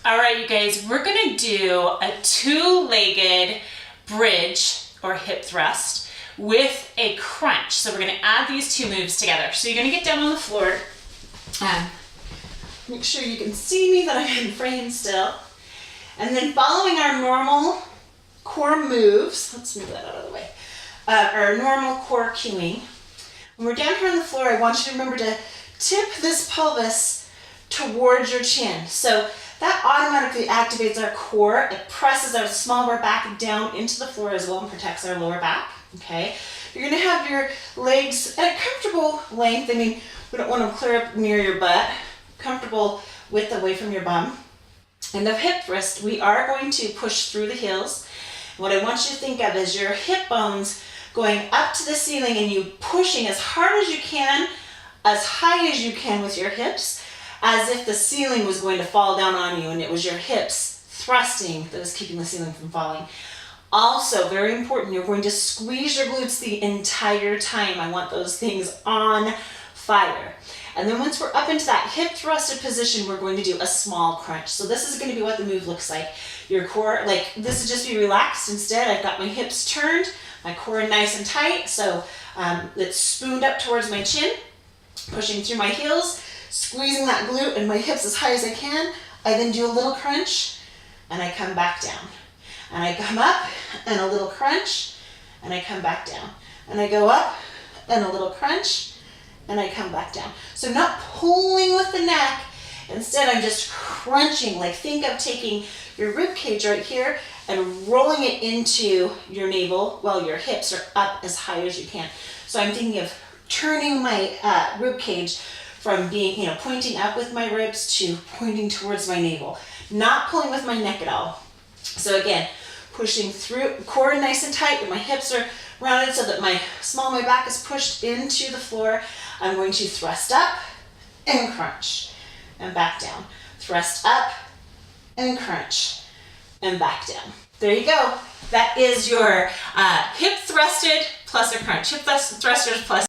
All right, you guys, we're gonna do a two-legged bridge or hip thrust with a crunch. So we're gonna add these two moves together. So you're gonna get down on the floor. Make sure you can see me, that I'm in frame still. And then following our normal core moves, let's move that out of the way, our normal core cueing. When we're down here on the floor, I want you to remember to tip this pelvis towards your chin. So that automatically activates our core. It presses our small of our back down into the floor as well and protects our lower back, okay? You're gonna have your legs at a comfortable length. I mean, we don't want them clear up near your butt. Comfortable width away from your bum. And the hip thrust, we are going to push through the heels. What I want you to think of is your hip bones going up to the ceiling and you pushing as hard as you can, as high as you can with your hips, as if the ceiling was going to fall down on you and it was your hips thrusting that was keeping the ceiling from falling. Also, very important, you're going to squeeze your glutes the entire time. I want those things on fire. And then once we're up into that hip thrusted position, we're going to do a small crunch. So this is going to be what the move looks like. Your core, like this would just be relaxed. Instead, I've got my hips turned, my core nice and tight. So it's spooned up towards my chin, pushing through my heels, squeezing that glute and my hips as high as I can. I then do a little crunch and I come back down. And I come up and a little crunch and I come back down. And I go up and a little crunch and I come back down. So not pulling with the neck, instead I'm just crunching. Like think of taking your rib cage right here and rolling it into your navel while your hips are up as high as you can. So I'm thinking of turning my rib cage from being, pointing up with my ribs to pointing towards my navel. Not pulling with my neck at all. So again, pushing through, core nice and tight, and my hips are rounded so that my small of my back is pushed into the floor. I'm going to thrust up and crunch and back down. Thrust up and crunch and back down. There you go. That is your hip thrusted plus a crunch. Hip thrusters plus